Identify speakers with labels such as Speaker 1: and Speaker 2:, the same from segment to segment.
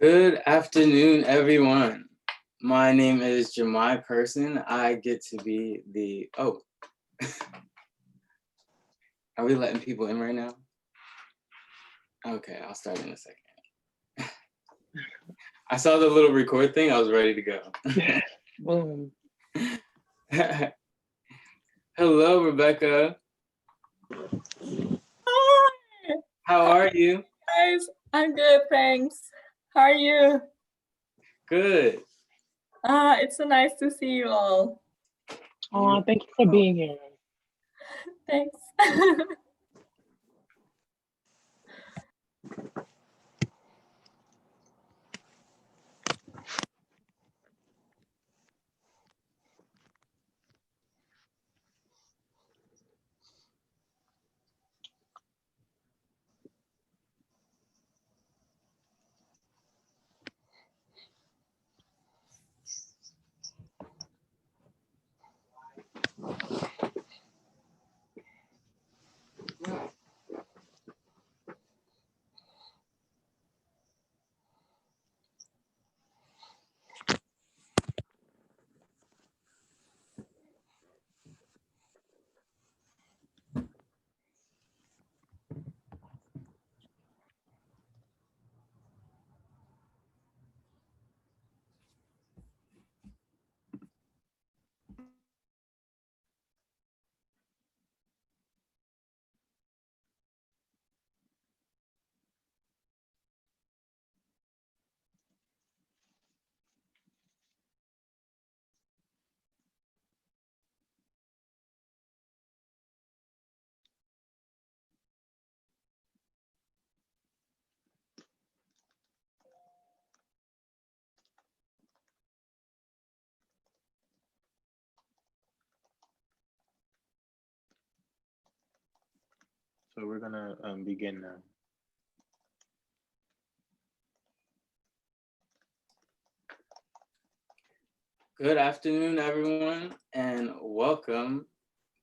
Speaker 1: Good afternoon, everyone. My name is Jemai Person. I get to be the, are we letting people in right now? Okay, I'll start in a second. I saw the little record thing, I was ready to go.
Speaker 2: Boom.
Speaker 1: Hello, Rebecca.
Speaker 3: Hi,
Speaker 1: How are you?
Speaker 3: guys. I'm good, thanks. How are you?
Speaker 1: Good.
Speaker 3: It's so nice to see you all.
Speaker 2: Oh, thank you for being here.
Speaker 3: Thanks.
Speaker 4: So we're gonna begin now.
Speaker 1: Good afternoon, everyone, and welcome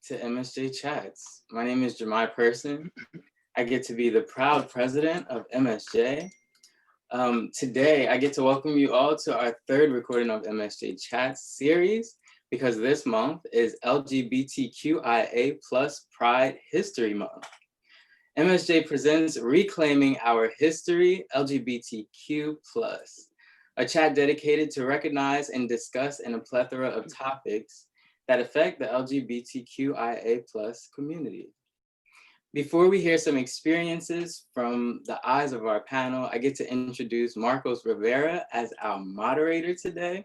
Speaker 1: to MSJ Chats. My name is Jemai Person. I get to be the proud president of MSJ. Today, I get to welcome you all to our third recording of MSJ Chats series, because this month is LGBTQIA+ Pride History Month. MSJ presents Reclaiming Our History, LGBTQ+, a chat dedicated to recognize and discuss in a plethora of topics that affect the LGBTQIA+ community. Before we hear some experiences from the eyes of our panel, I get to introduce Marcos Rivera as our moderator today.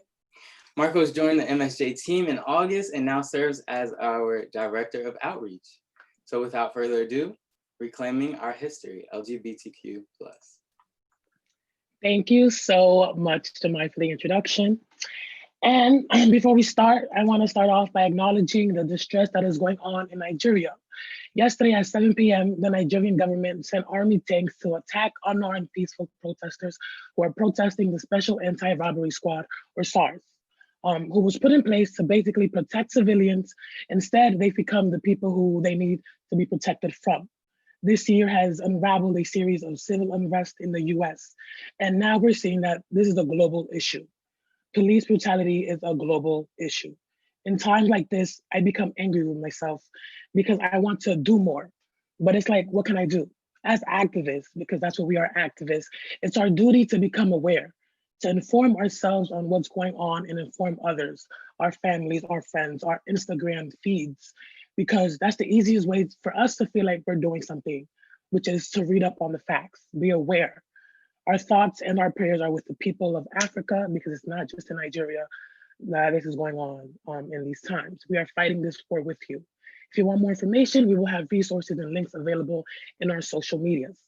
Speaker 1: Marcos joined the MSJ team in August and now serves as our Director of Outreach. So without further ado, Reclaiming Our History, LGBTQ+.
Speaker 2: Thank you so much, Jemai, for the introduction. And before we start, I want to start off by acknowledging the distress that is going on in Nigeria. Yesterday at 7 p.m., the Nigerian government sent army tanks to attack unarmed peaceful protesters who are protesting the Special Anti-Robbery Squad, or SARS, who was put in place to basically protect civilians. Instead, they've become the people who they need to be protected from. This year has unraveled a series of civil unrest in the US. And now we're seeing that this is a global issue. Police brutality is a global issue. In times like this, I become angry with myself because I want to do more. But it's like, what can I do? As activists, because that's what we are, activists, it's our duty to become aware, to inform ourselves on what's going on and inform others, our families, our friends, our Instagram feeds, because that's the easiest way for us to feel like we're doing something, which is to read up on the facts, be aware. Our thoughts and our prayers are with the people of Africa, because it's not just in Nigeria that this is going on in these times. We are fighting this war with you. If you want more information, we will have resources and links available in our social medias.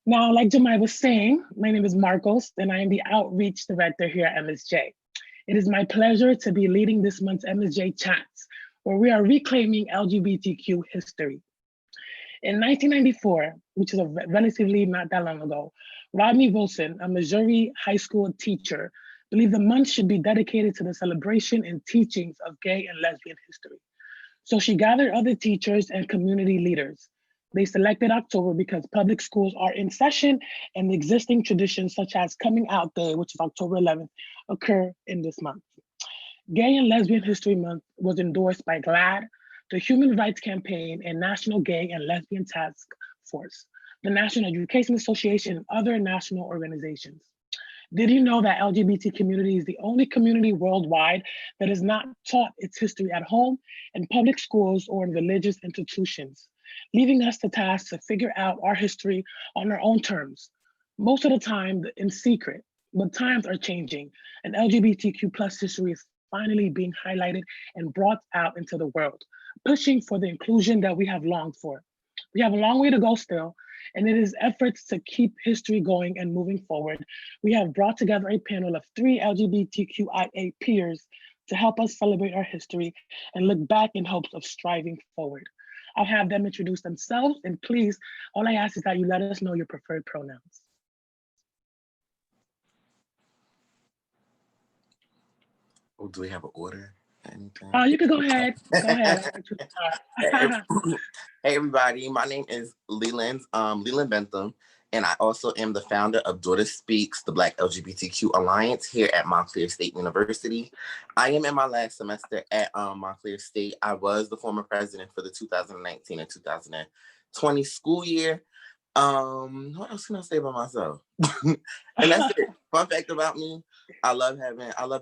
Speaker 2: Now, like Jemai was saying, my name is Marcos, and I am the Outreach Director here at MSJ. It is my pleasure to be leading this month's MSJ Chats, where we are reclaiming LGBTQ history. In 1994, which is relatively not that long ago, Rodney Wilson, a Missouri high school teacher, believed the month should be dedicated to the celebration and teachings of gay and lesbian history. So she gathered other teachers and community leaders They selected October because public schools are in session and existing traditions such as Coming Out Day, which is October 11th, occur in this month. Gay and Lesbian History Month was endorsed by GLAAD, the Human Rights Campaign, and National Gay and Lesbian Task Force, the National Education Association, and other national organizations. Did you know that LGBT community is the only community worldwide that is not taught its history at home, in public schools, or in religious institutions, leaving us the task to figure out our history on our own terms, most of the time in secret, but times are changing, and LGBTQ plus history is finally being highlighted and brought out into the world, pushing for the inclusion that we have longed for. We have a long way to go still, and it is efforts to keep history going and moving forward. We have brought together a panel of 3 LGBTQIA peers to help us celebrate our history and look back in hopes of striving forward. I'll have them introduce themselves, and please, all I ask is that you let us know your preferred pronouns.
Speaker 5: Oh, do we have an order? Anything?
Speaker 2: You can go ahead. Go ahead.
Speaker 5: Hey everybody, my name is Leland Bentham, and I also am the founder of Daughter Speaks, the Black LGBTQ Alliance here at Montclair State University. I am in my last semester at Montclair State. I was the former president for the 2019 and 2020 school year. What else can I say about myself? And that's it. Fun fact about me, I love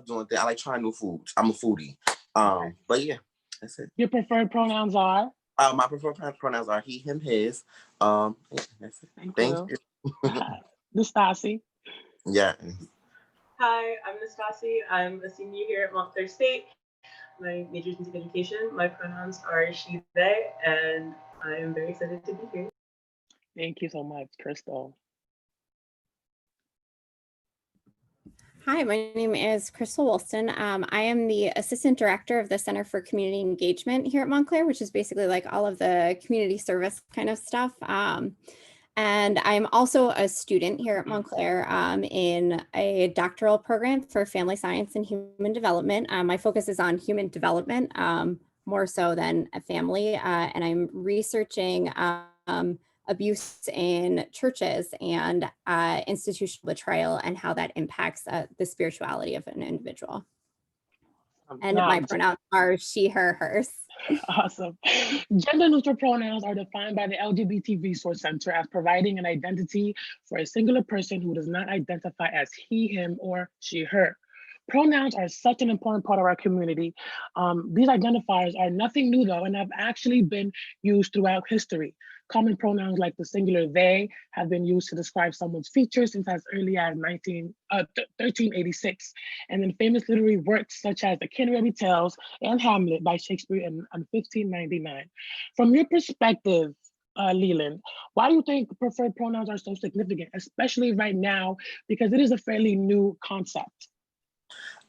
Speaker 5: doing things. I like trying new foods. I'm a foodie. But yeah, that's it.
Speaker 2: Your preferred pronouns are?
Speaker 5: My preferred pronouns are he, him, his. Yeah, that's it. Thank you.
Speaker 2: Nastasi.
Speaker 5: Yeah.
Speaker 3: Hi, I'm Nastasi. I'm a senior here at Montclair State. My major is music education. My pronouns are she, they, and I am very excited to be here.
Speaker 2: Thank you so much, Crystal.
Speaker 6: Hi, my name is Crystal Wilson. I am the Assistant Director of the Center for Community Engagement here at Montclair, which is basically like all of the community service kind of stuff. And I'm also a student here at Montclair in a doctoral program for family science and human development. My focus is on human development, more so than a family, and I'm researching abuse in churches and institutional betrayal and how that impacts the spirituality of an individual. And my pronouns are she, her, hers.
Speaker 2: Awesome. Gender neutral pronouns are defined by the LGBT Resource Center as providing an identity for a singular person who does not identify as he, him, or she, her. Pronouns are such an important part of our community. These identifiers are nothing new though, and have actually been used throughout history. Common pronouns like the singular they have been used to describe someone's features since as early as 1386. And then famous literary works such as The Canterbury Tales and Hamlet by Shakespeare in 1599. From your perspective, Leland, why do you think preferred pronouns are so significant, especially right now, because it is a fairly new concept?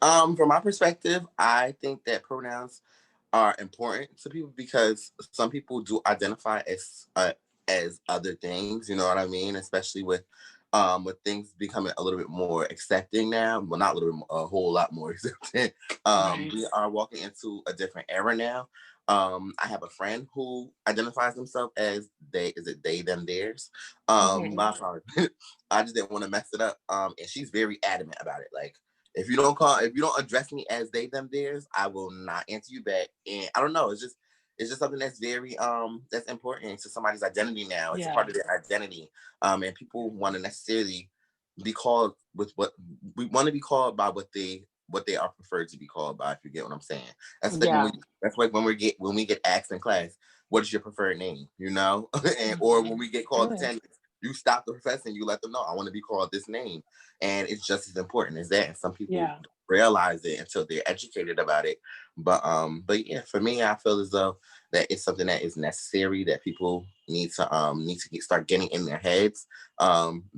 Speaker 5: From my perspective, I think that pronouns are important to people because some people do identify as other things, you know what I mean? Especially with things becoming a little bit more accepting now. Well, not a little bit, a whole lot more accepting. We are walking into a different era now. I have a friend who identifies himself as they, them, theirs. My apologies. I just didn't want to mess it up. And she's very adamant about it. Like, if you don't address me as they, them, theirs, I will not answer you back. And I don't know, it's just something that's very that's important to somebody's identity now. It's a part of their identity. And people want to necessarily be called with what we want to be called by, what they are preferred to be called by, if you get what I'm saying. That's like when we get asked in class, what is your preferred name? You know? And or when we get called attendance, you stop the professor and you let them know, I want to be called this name. And it's just as important as that. And some people don't realize it until they're educated about it. But yeah, for me, I feel as though that it's something that is necessary, that people need to start getting in their heads.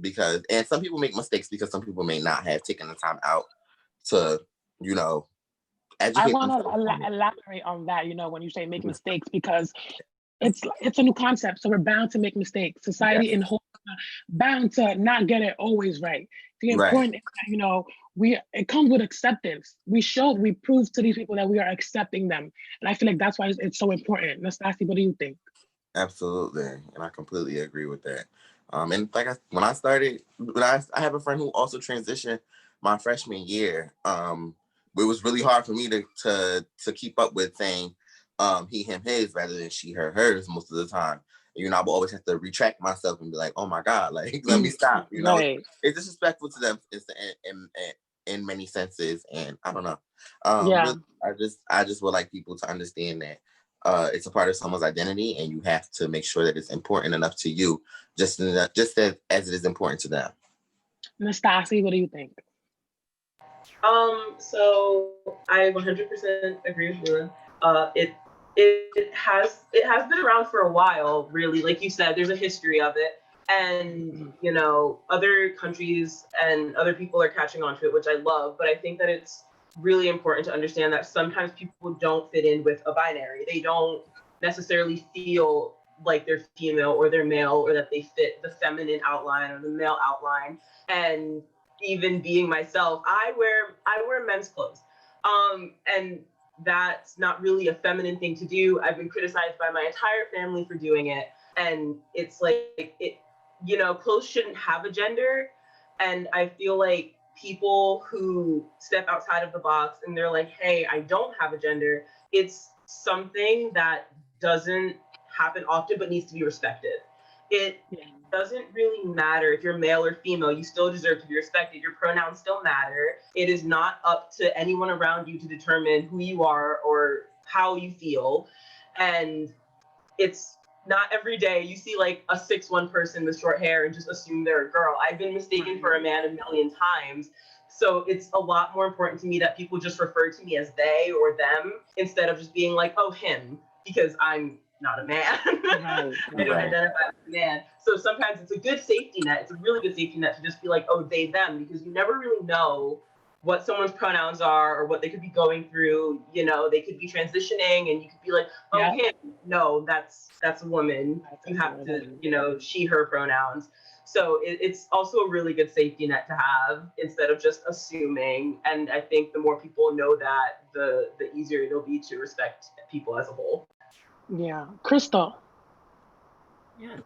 Speaker 5: Because some people make mistakes because some people may not have taken the time out to, educate.
Speaker 2: I want to elaborate on that, when you say make mistakes, because it's a new concept, so we're bound to make mistakes. Society in whole bound to not get it always right. The important is that, it comes with acceptance. We prove to these people that we are accepting them, and I feel like that's why it's so important. Nastasi, what do you think?
Speaker 5: Absolutely, and I completely agree with that. And like I have a friend who also transitioned my freshman year. It was really hard for me to keep up with saying he, him, his rather than she, her, hers most of the time. You know, I would always have to retract myself and be like, "Oh my God, like let me stop." You know,
Speaker 2: Right.
Speaker 5: it's disrespectful to them in many senses, and I don't know.
Speaker 2: Yeah.
Speaker 5: Really, I just would like people to understand that it's a part of someone's identity, and you have to make sure that it's important enough to you, just as it is important to them.
Speaker 2: Nastasi, what do you think?
Speaker 3: So I 100% agree with Leland. It has been around for a while, really. Like you said, there's a history of it, and other countries and other people are catching on to it, which I love. But I think that it's really important to understand that sometimes people don't fit in with a binary. They don't necessarily feel like they're female or they're male, or that they fit the feminine outline or the male outline. And even being myself, I wear men's clothes, and that's not really a feminine thing to do. I've been criticized by my entire family for doing it, and it's like clothes shouldn't have a gender, and I feel like people who step outside of the box and they're like, hey, I don't have a gender, it's something that doesn't happen often but needs to be respected. It doesn't really matter if you're male or female, you still deserve to be respected. Your pronouns still matter. It is not up to anyone around you to determine who you are or how you feel. And it's not every day you see like a 6'1" person with short hair and just assume they're a girl. I've been mistaken for a man a million times. So it's a lot more important to me that people just refer to me as they or them instead of just being like, oh, him, because I'm not a man. I don't identify as a man. So sometimes it's a good safety net. It's a really good safety net to just be like, oh, they, them, because you never really know what someone's pronouns are or what they could be going through. They could be transitioning and you could be like, oh, him. No, that's a woman. You have to, she, her pronouns. So it's also a really good safety net to have instead of just assuming. And I think the more people know that, the easier it'll be to respect people as a whole.
Speaker 2: Yeah. Crystal.
Speaker 6: Yeah.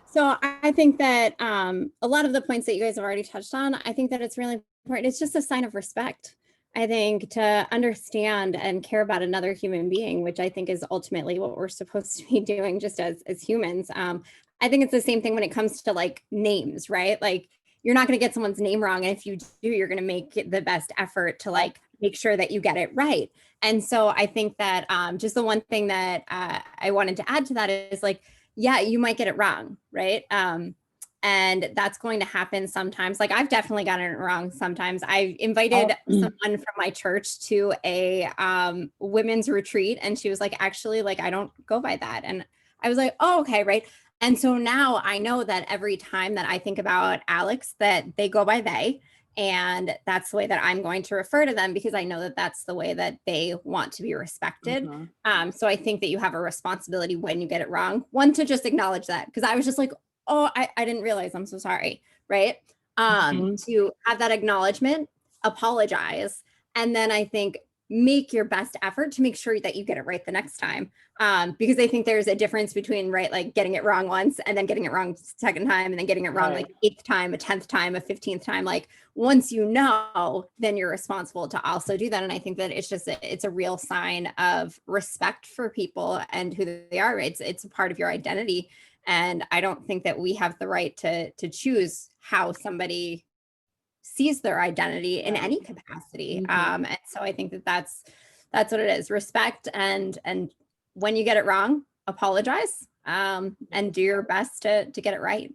Speaker 6: So I think that a lot of the points that you guys have already touched on, I think that it's really important. It's just a sign of respect. I think to understand and care about another human being, which I think is ultimately what we're supposed to be doing just as humans. I think it's the same thing when it comes to like names, right? Like you're not going to get someone's name wrong. And if you do, you're going to make the best effort to like make sure that you get it right. And so I think that just the one thing that I wanted to add to that is like, yeah, you might get it wrong, right? And that's going to happen sometimes. Like I've definitely gotten it wrong sometimes. I invited someone from my church to a women's retreat, and she was like, actually, like, I don't go by that. And I was like, oh, okay, right. And so now I know that every time that I think about Alex, that they go by they. And that's the way that I'm going to refer to them because I know that that's the way that they want to be respected. So I think that you have a responsibility when you get it wrong. One, to just acknowledge that, because I was just like, oh, I didn't realize, I'm so sorry, right? To have that acknowledgement, apologize, and then I think make your best effort to make sure that you get it right the next time. Because I think there's a difference between, right, like getting it wrong once and then getting it wrong second time and then getting it wrong like 8th time, a 10th time, a 15th time. Like once you know, then you're responsible to also do that. And I think that it's just, it's a real sign of respect for people and who they are. It's a part of your identity. And I don't think that we have the right to choose how somebody sees their identity in any capacity. And so I think that that's what it is. Respect, and when you get it wrong, apologize, and do your best to get it right.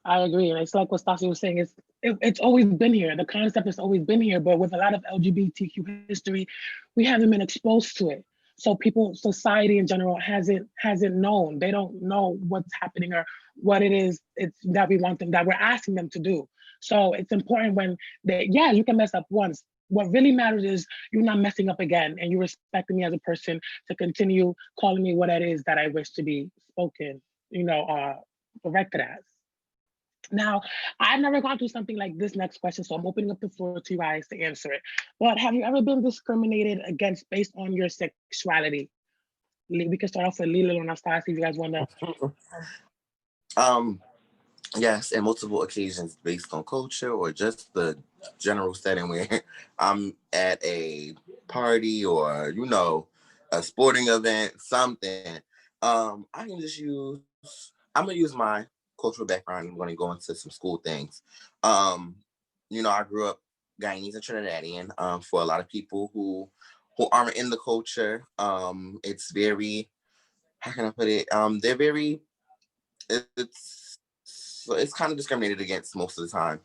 Speaker 2: I agree. And it's like what Stassi was saying, it's always been here. The concept has always been here, but with a lot of LGBTQ history, we haven't been exposed to it. So society in general hasn't known. They don't know what's happening or what it is that we want them, that we're asking them to do. So it's important when you can mess up once. What really matters is you're not messing up again and you respecting me as a person to continue calling me what it is that I wish to be spoken, corrected as. Now, I've never gone through something like this next question, so I'm opening up the floor to you guys to answer it. But have you ever been discriminated against based on your sexuality? We can start off with Lila and Anastasia if you guys want to.
Speaker 5: Yes, and multiple occasions based on culture or just the general setting where I'm at a party or, a sporting event, something. I can just I'm going to use my cultural background. I'm going to go into some school things. I grew up Guyanese and Trinidadian. For a lot of people who aren't in the culture, it's very, how can I put it? They're very, it's kind of discriminated against most of the time.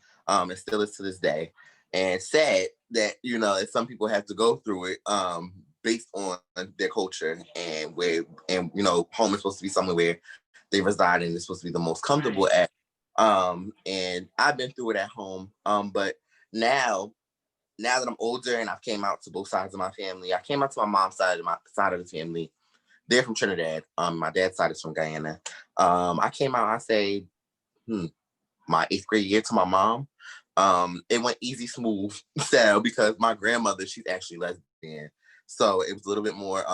Speaker 5: It still is to this day, and sad that that some people have to go through it based on their culture and home is supposed to be somewhere where they reside and it's supposed to be the most comfortable at. And I've been through it at home. But now that I'm older and I've came out to both sides of my family, I came out to my mom's side of the family. They're from Trinidad. My dad's side is from Guyana. I came out, I say, my 8th grade year to my mom. It went easy, smooth, sad because my grandmother, she's actually lesbian. So it was a little bit more,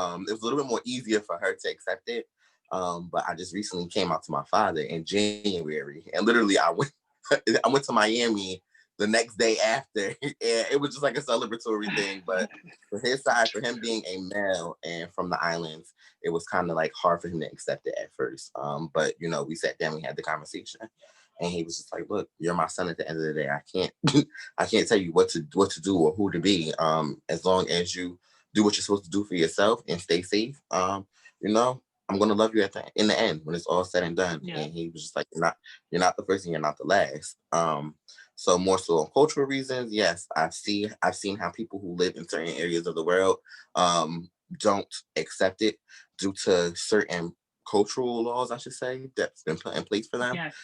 Speaker 5: easier for her to accept it. But I just recently came out to my father in January, and literally I went to Miami the next day after, and it was just like a celebratory thing. But for his side, for him being a male and from the islands, it was kind of like hard for him to accept it at first. But we sat down, we had the conversation, and he was just like, "Look, you're my son. At the end of the day, I can't tell you what to do or who to be. As long as you do what you're supposed to do for yourself and stay safe. I'm gonna love you in the end when it's all said and done." Yeah. And he was just like, "You're not the first and you're not the last." So more so on cultural reasons, yes, I've seen how people who live in certain areas of the world don't accept it due to certain cultural laws, I should say, that's been put in place for them. Yes.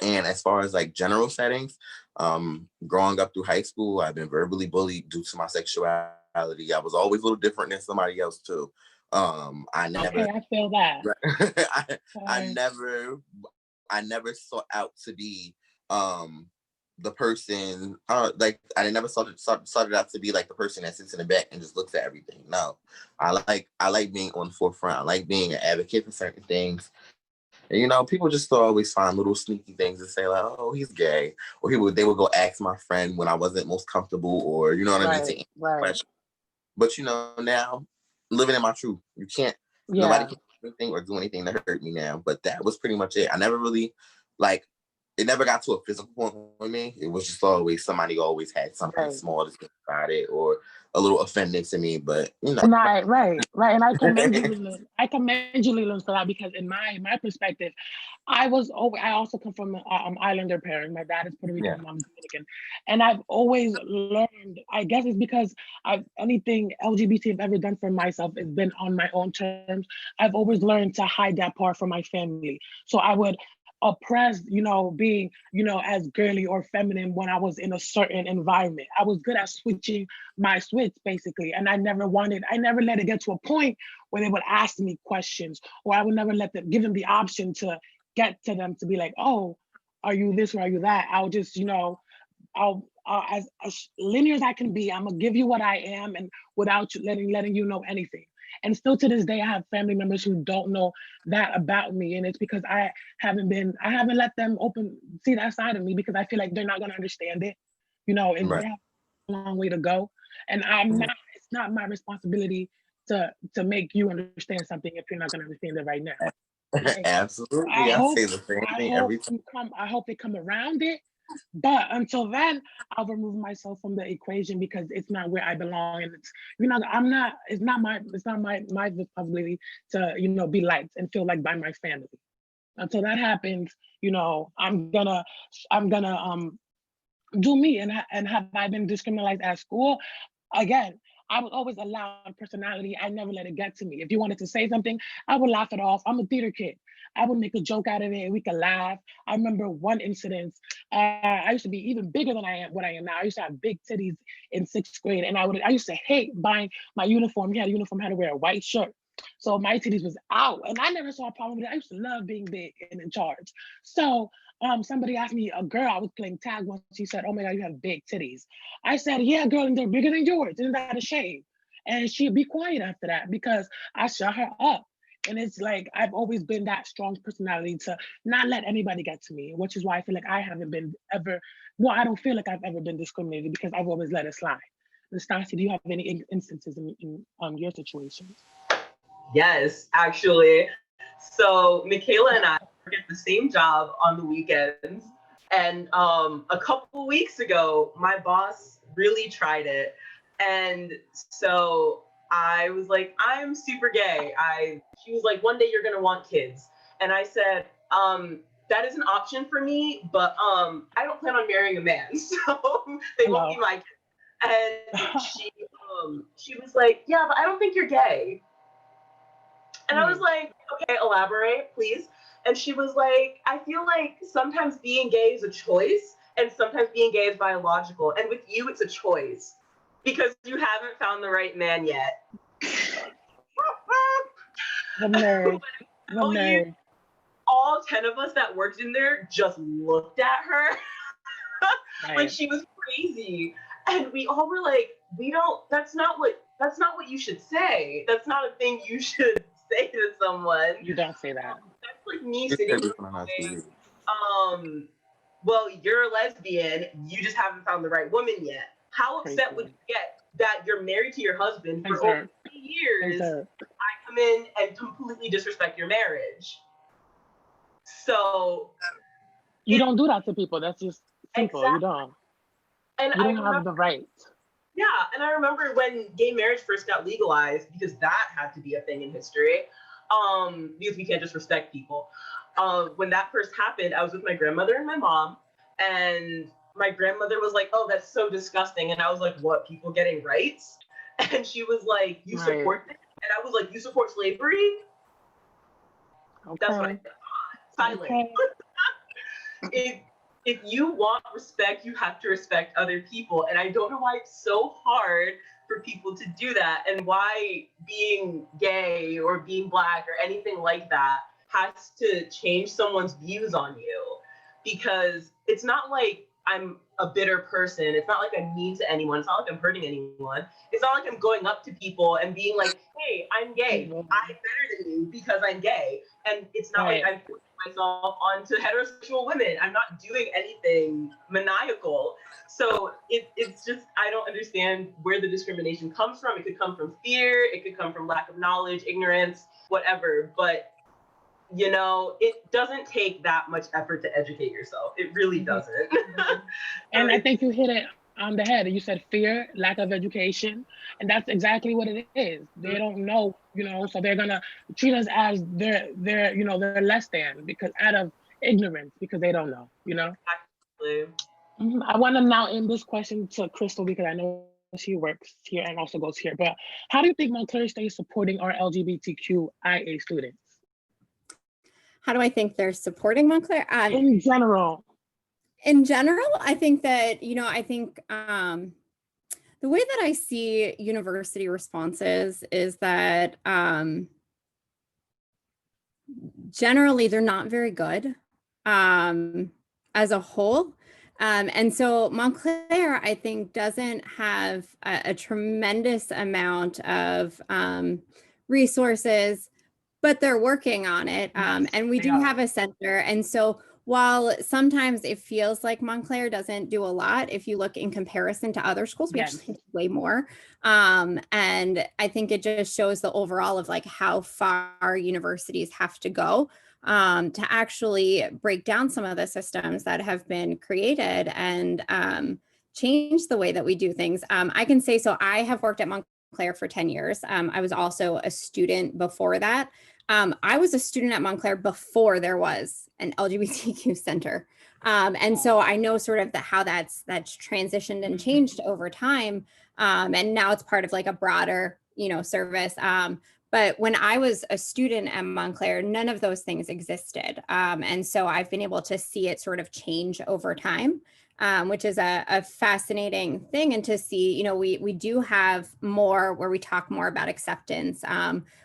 Speaker 5: And as far as like general settings, growing up through high school, I've been verbally bullied due to my sexuality. I was always a little different than somebody else too. I
Speaker 2: feel that.
Speaker 5: I never sought out to be the person, like I never started out to be like the person that sits in the back and just looks at everything. No, I like being on the forefront. I like being an advocate for certain things. And people just always find little sneaky things to say, like, "Oh, he's gay," or they would go ask my friend when I wasn't most comfortable, or you know what I mean. Right. But now, living in my truth, you can't. Yeah. Nobody can do anything or do anything to hurt me now. But that was pretty much it. I never really it never got to a physical point with me. It was just always somebody always had something small to say about it or a little offended to me. But
Speaker 2: right. And I commend you, Leland. Leland, for that, because in my perspective, I also come from an Islander parent. My dad is Puerto Rican, Mom's Dominican, and I've always learned. I guess it's because anything LGBT I've ever done for myself has been on my own terms. I've always learned to hide that part from my family. So I would oppressed, being, as girly or feminine when I was in a certain environment. I was good at switching my switch, basically. And I never let it get to a point where they would ask me questions, or I would never give them the option to get to them to be like, "Oh, are you this or are you that?" I'll just, I'll as linear as I can be, I'm gonna give you what I am, and without letting you know anything. And still to this day, I have family members who don't know that about me. And it's because I haven't let them see that side of me, because I feel like they're not going to understand it, and they have a long way to go. And it's not my responsibility to make you understand something if you're not going to understand it right now.
Speaker 5: Absolutely. I say the same thing every time.
Speaker 2: I hope they come around it. But until then, I'll remove myself from the equation because it's not where I belong, and it's not my responsibility to be liked and feel liked by my family. Until that happens, I'm gonna do me. And have I been discriminated at school? Again, I was always a loud personality. I never let it get to me. If you wanted to say something, I would laugh it off. I'm a theater kid. I would make a joke out of it and we could laugh. I remember one incident. I used to be even bigger than what I am now. I used to have big titties in 6th grade, and I used to hate buying my uniform. We had a uniform, had to wear a white shirt. So my titties was out, and I never saw a problem with it. I used to love being big and in charge. So somebody asked me, a girl, I was playing tag once, she said, "Oh my God, you have big titties." I said, "Yeah, girl, and they're bigger than yours. Isn't that a shame?" And she'd be quiet after that because I shut her up. And it's like, I've always been that strong personality to not let anybody get to me, which is why I feel like I haven't been ever, well, I don't feel like I've ever been discriminated because I've always let it slide. Nastasia, do you have any instances in your situation?
Speaker 3: Yes, actually. So Michaela and I work at the same job on the weekends. And a couple weeks ago, my boss really tried it. And so I was like, I'm super gay. She was like, one day you're gonna want kids. And I said, that is an option for me, but I don't plan on marrying a man. So they won't be my kids. And she was like, yeah, but I don't think you're gay. And I was like, okay, elaborate, please. And she was like, I feel like sometimes being gay is a choice and sometimes being gay is biological. And with you, it's a choice because you haven't found the right man yet.
Speaker 2: The nerve. The nerve.
Speaker 3: All 10 of us that worked in there just looked at her like she was crazy. And we all were like, that's not what you should say. That's not a thing you should say to someone.
Speaker 2: You don't say that.
Speaker 3: That's like me sitting saying, well, you're a lesbian, you just haven't found the right woman yet. How upset would you get that you're married to your husband for over 3 years? I come in and completely disrespect your marriage. So
Speaker 2: you don't do that to people. That's just simple. Exactly. You don't.
Speaker 3: And
Speaker 2: you don't have the right.
Speaker 3: Yeah, and I remember when gay marriage first got legalized, because that had to be a thing in history, because we can't just respect people. When that first happened, I was with my grandmother and my mom, and my grandmother was like, oh, that's so disgusting. And I was like, what, people getting rights? And she was like, you support it? And I was like, you support slavery? Okay. That's what I thought. Silent. Okay. If you want respect, you have to respect other people. And I don't know why it's so hard for people to do that and why being gay or being Black or anything like that has to change someone's views on you. Because it's not like I'm a bitter person. It's not like I'm mean to anyone. It's not like I'm hurting anyone. It's not like I'm going up to people and being like, hey, I'm gay. I'm better than you because I'm gay. And it's not like I'm putting myself onto heterosexual women. I'm not doing anything maniacal. So it's just, I don't understand where the discrimination comes from. It could come from fear. It could come from lack of knowledge, ignorance, whatever. But you know, it doesn't take that much effort to educate yourself. It really doesn't.
Speaker 2: And I think you hit it on the head. You said fear, lack of education, and that's exactly what it is. They don't know, you know, so they're gonna treat us as they're you know, they're less than because out of ignorance because they don't know, you know.
Speaker 3: Exactly.
Speaker 2: I want to now end this question to Crystal because I know she works here and also goes here. But how do you think Montclair State is supporting our LGBTQIA students?
Speaker 6: How do I think they're supporting Montclair?
Speaker 2: In general,
Speaker 6: I think that, you know, I think the way that I see university responses is that generally they're not very good as a whole. And so Montclair, I think, doesn't have a tremendous amount of resources, but they're working on it. And we do have a center. And so while sometimes it feels like Montclair doesn't do a lot, if you look in comparison to other schools, we actually do way more. And I think it just shows the overall of like how far universities have to go to actually break down some of the systems that have been created and change the way that we do things. I can say, so I have worked at Montclair for 10 years. I was also a student before that. I was a student at Montclair before there was an LGBTQ center. And so I know sort of how that's transitioned and changed over time. And now it's part of like a broader, you know, service. But when I was a student at Montclair, none of those things existed. And so I've been able to see it sort of change over time, which is a fascinating thing. And to see, you know, we do have more where we talk more about acceptance,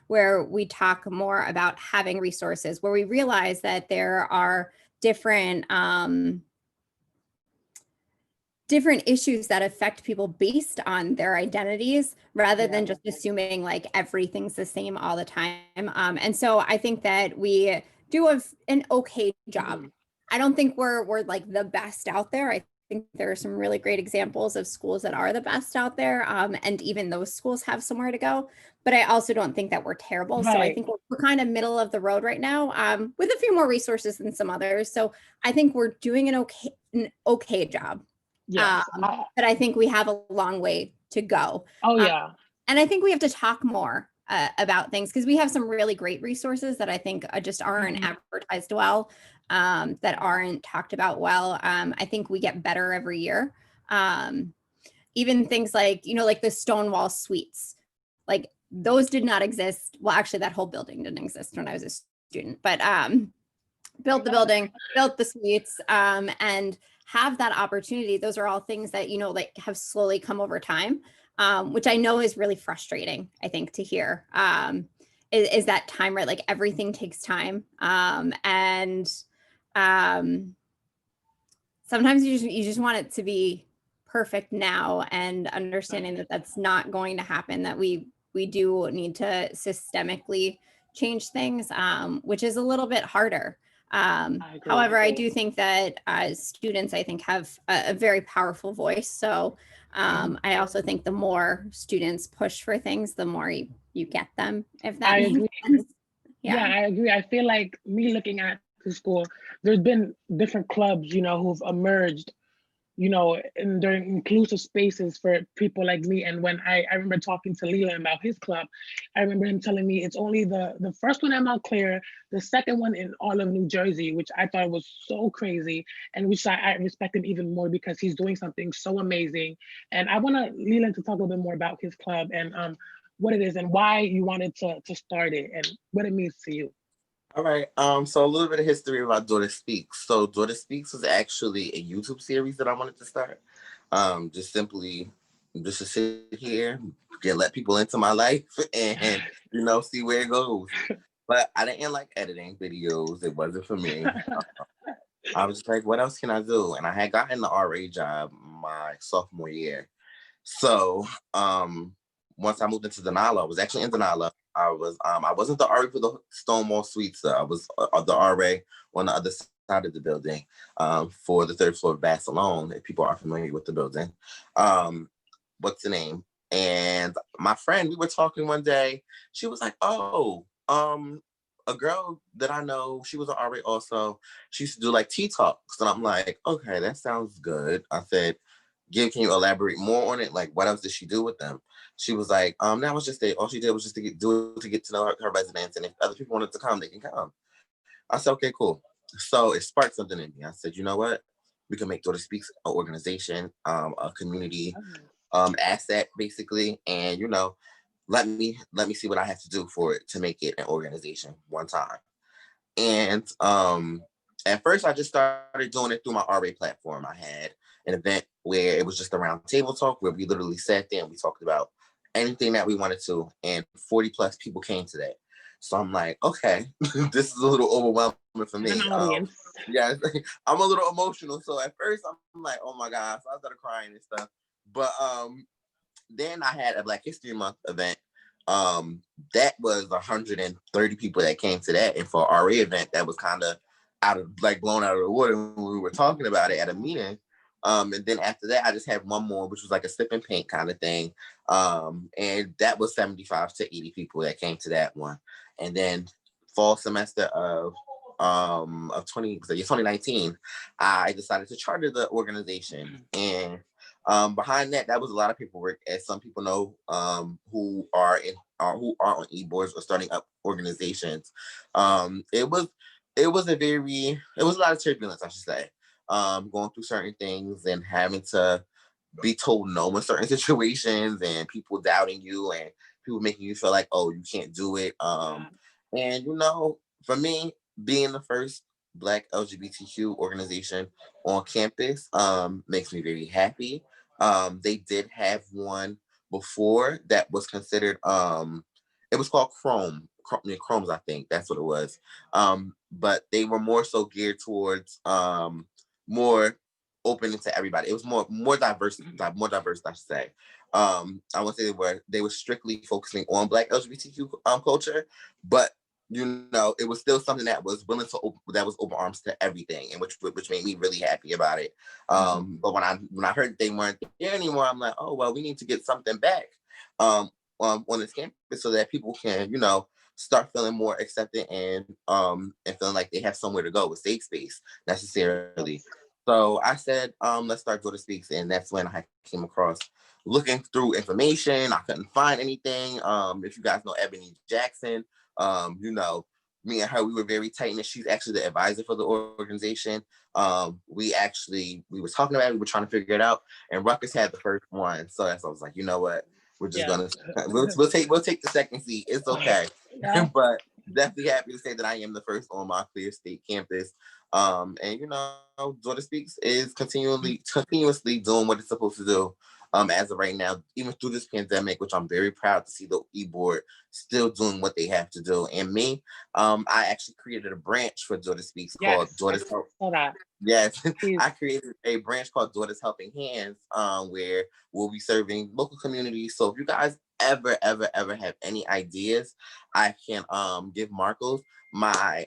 Speaker 6: where we talk more about having resources, where we realize that there are different different issues that affect people based on their identities rather than just assuming like everything's the same all the time. And so I think that we do an okay job. I don't think we're like the best out there. I think there are some really great examples of schools that are the best out there. And even those schools have somewhere to go. But I also don't think that we're terrible. So I think we're kind of middle of the road right now, with a few more resources than some others. So I think we're doing an okay job.
Speaker 2: Yes.
Speaker 6: But I think we have a long way to go.
Speaker 2: Oh yeah.
Speaker 6: And I think we have to talk more about things because we have some really great resources that I think just aren't advertised well, that aren't talked about well. I think we get better every year. Even things like, like the Stonewall Suites, like those did not exist. Well, actually that whole building didn't exist when I was a student, but built the building, built the suites, and have that opportunity. Those are all things that, like have slowly come over time, which I know is really frustrating, I think, to hear, is that time, right? Like everything takes time. And sometimes you just want it to be perfect now, and understanding that that's not going to happen, that we do need to systemically change things, which is a little bit harder. However, I do think that students, I think, have a very powerful voice. So I also think the more students push for things, the more you get them, if that makes sense.
Speaker 2: Yeah, I agree. I feel like me looking at the school, there's been different clubs, who've emerged, in their inclusive spaces for people like me. And when I remember talking to Leland about his club, I remember him telling me it's only the first one at Montclair, the second one in all of New Jersey, which I thought was so crazy, and which I respect him even more because he's doing something so amazing. And I want Leland to talk a little bit more about his club and what it is and why you wanted to start it and what it means to you.
Speaker 5: All right. So a little bit of history about Daughter Speaks. So Daughter Speaks was actually a YouTube series that I wanted to start. Just to sit here, let people into my life and see where it goes. But I didn't like editing videos. It wasn't for me. I was just like, what else can I do? And I had gotten the RA job my sophomore year. So once I moved into Denali, I was actually in Denali. I wasn't the RA for the Stonewall Suites. I was the RA on the other side of the building, for the third floor of Barcelona, if people are familiar with the building. What's the name? And my friend, we were talking one day. She was like, oh, a girl that I know, she was an RA also. She used to do like tea talks. And I'm like, okay, that sounds good. I said, can you elaborate more on it? Like, what else did she do with them? She was like, that was just it. All she did was just to get to know her residents. And if other people wanted to come, they can come. I said, okay, cool. So it sparked something in me. I said, you know what? We can make Daughter Speaks an organization, a community asset, basically. And, let me see what I have to do for it to make it an organization one time. And at first, I just started doing it through my RA platform. I had an event where it was just a round table talk where we literally sat there and we talked about anything that we wanted to, and 40 plus people came to that. So I'm like, okay, this is a little overwhelming for me. Yeah, I'm a little emotional. So at first I'm like, oh my gosh, I started crying and stuff. But then I had a Black History Month event. That was 130 people that came to that. And for our RA event, that was kind of blown out of the water when we were talking about it at a meeting. And then after that, I just had one more, which was like a sip and paint kind of thing. And that was 75 to 80 people that came to that one. And then fall semester of 2019, I decided to charter the organization. And behind that was a lot of paperwork, as some people know, who are on e-boards or starting up organizations. It was a lot of turbulence, I should say. Going through certain things and having to be told no in certain situations, and people doubting you and people making you feel like, oh, you can't do it. And for me, being the first Black LGBTQ organization on campus makes me very happy. They did have one before that was considered, it was called Chromes, I think that's what it was. But they were more so geared towards more open to everybody. It was more diverse, I should say. I won't say they were strictly focusing on Black LGBTQ culture, but it was still something that was willing to that was open arms to everything, and which made me really happy about it. But when I heard they weren't there anymore, I'm like, oh well, we need to get something back on this campus so that people can start feeling more accepted and feeling like they have somewhere to go with safe space necessarily. So I said, let's start Daughter Speaks, and that's when I came across looking through information. I couldn't find anything. If you guys know Ebony Jackson, me and her, we were very tight, and she's actually the advisor for the organization. We were talking about it, we were trying to figure it out, and Rutgers had the first one. So that's I was like, you know what? We're just gonna we'll take the second seat. It's okay. Yeah. But definitely happy to say that I am the first on Montclair State campus. And Daughter Speaks is continuously doing what it's supposed to do. As of right now, even through this pandemic, which I'm very proud to see the e-board still doing what they have to do. And me, I actually created a branch for Daughter Speaks called Daughters Help. Yes, I created a branch called Daughters Helping Hands, where we'll be serving local communities. So if you guys ever have any ideas, I can give Marcos my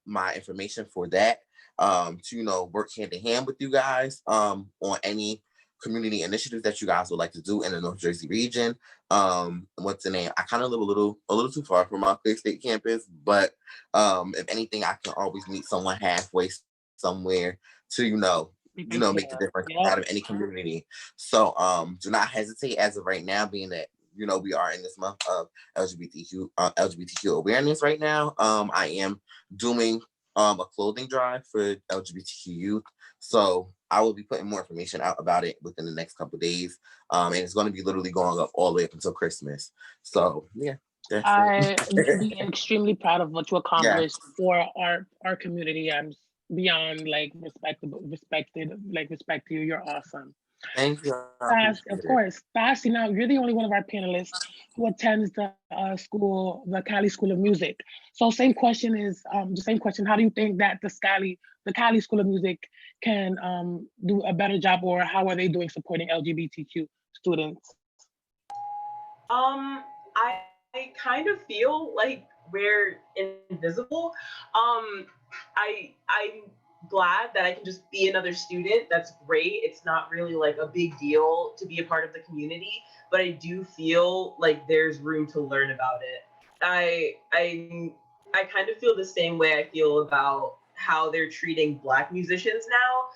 Speaker 5: my information for that, to work hand in hand with you guys on any community initiatives that you guys would like to do in the North Jersey region. What's the name? I kind of live a little too far from my state campus, but if anything, I can always meet someone halfway somewhere to make the difference out of any community. So do not hesitate as of right now, being that we are in this month of LGBTQ awareness right now. I am doing a clothing drive for LGBTQ youth. So I will be putting more information out about it within the next couple of days. And it's going to be literally going up all the way up until Christmas. So yeah.
Speaker 2: I be extremely proud of what you accomplished for our community. I'm beyond respect to you. You're awesome.
Speaker 5: Thank you.
Speaker 2: Of course. Fassi, now you're the only one of our panelists who attends the Cali School of Music. So same question. How do you think that the Cali School of Music can do a better job, or how are they doing supporting LGBTQ students?
Speaker 3: I kind of feel like we're invisible. I'm glad that I can just be another student. That's great. It's not really like a big deal to be a part of the community, but I do feel like there's room to learn about it. I kind of feel the same way I feel about how they're treating Black musicians now.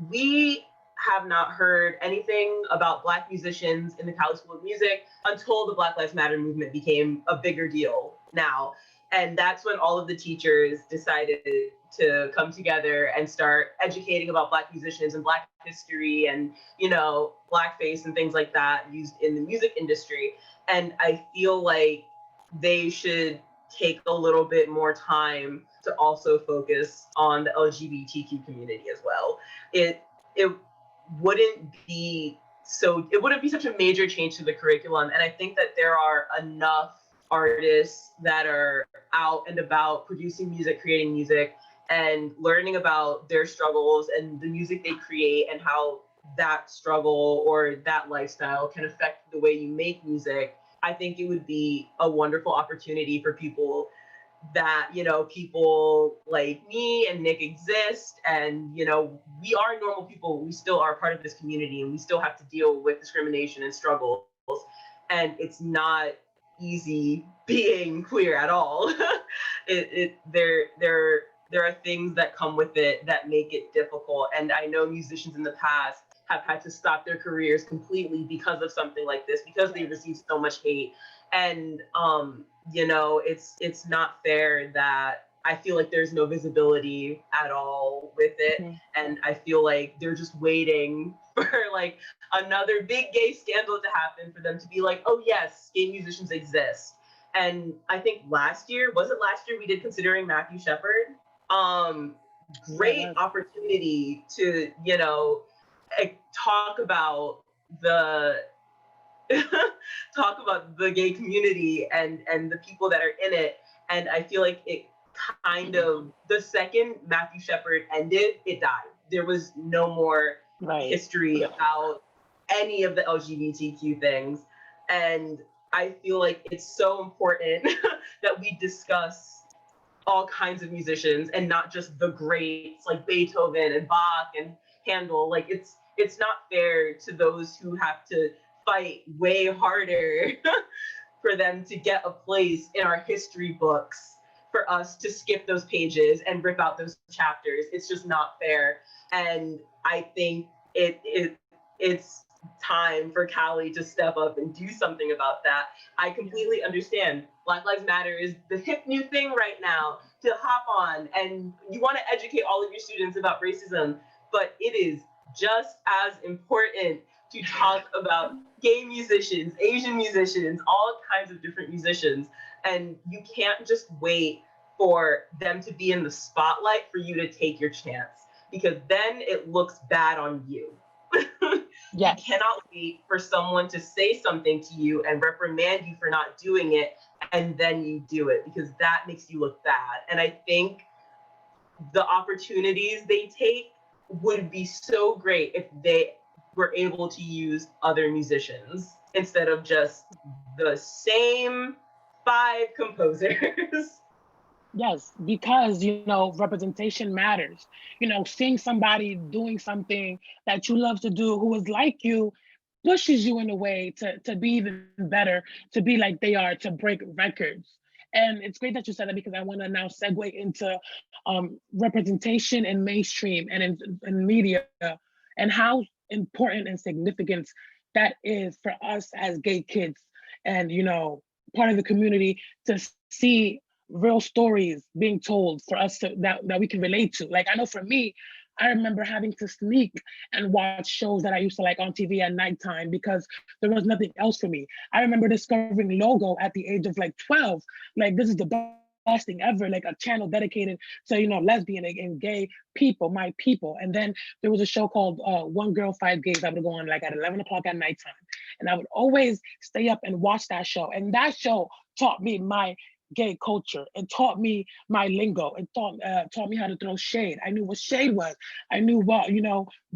Speaker 3: We have not heard anything about Black musicians in the Cali School of Music until the Black Lives Matter movement became a bigger deal now. And that's when all of the teachers decided to come together and start educating about Black musicians and Black history and, blackface and things like that used in the music industry. And I feel like they should take a little bit more time to also focus on the LGBTQ community as well. It wouldn't be such a major change to the curriculum. And I think that there are enough artists that are out and about producing music, creating music, and learning about their struggles and the music they create and how that struggle or that lifestyle can affect the way you make music. I think it would be a wonderful opportunity for people that, people like me and Nick exist. And, we are normal people. We still are part of this community, and we still have to deal with discrimination and struggles. And it's not easy being queer at all. There are things that come with it that make it difficult. And I know musicians in the past have had to stop their careers completely because of something like this, because they received so much hate. And, it's not fair that I feel like there's no visibility at all with it. Mm-hmm. And I feel like they're just waiting for like another big gay scandal to happen for them to be like, oh yes, gay musicians exist. And I think last year we did Considering Matthew Shepard. Great opportunity to, talk about the gay community and the people that are in it. And I feel like it kind of, the second Matthew Shepard ended, it died. there was no more
Speaker 2: Right.
Speaker 3: history about any of the LGBTQ things. And I feel like it's so important that we discuss all kinds of musicians and not just the greats like Beethoven and Bach and Handel. Like it's not fair to those who have to fight way harder for them to get a place in our history books, for us to skip those pages and rip out those chapters. It's just not fair. And I think it's time for Cali to step up and do something about that. I completely understand. Black Lives Matter is the hip new thing right now to hop on, and you want to educate all of your students about racism, but it is just as important to talk about gay musicians, Asian musicians, all kinds of different musicians. And you can't just wait for them to be in the spotlight for you to take your chance, because then it looks bad on you.
Speaker 2: Yes.
Speaker 3: You cannot wait for someone to say something to you and reprimand you for not doing it, and then you do it, because that makes you look bad. And I think the opportunities they take would be so great if they were able to use other musicians instead of just the same 5 composers.
Speaker 2: Yes, because representation matters. Seeing somebody doing something that you love to do who is like you pushes you in a way to be even better, to be like they are, to break records. And it's great that you said that, because I want to now segue into representation in mainstream and in media, and how important and significant that is for us as gay kids and part of the community, to see real stories being told for us that we can relate to. Like, I know for me, I remember having to sneak and watch shows that I used to like on TV at nighttime because there was nothing else for me. I remember discovering Logo at the age of like 12. Like, this is the best thing ever, like a channel dedicated to, lesbian and gay people, my people. And then there was a show called One Girl, Five Gays that would go on like at 11 o'clock at nighttime. And I would always stay up and watch that show. And that show taught me my gay culture. It taught me my lingo. It taught me how to throw shade. I knew what shade was. I knew what,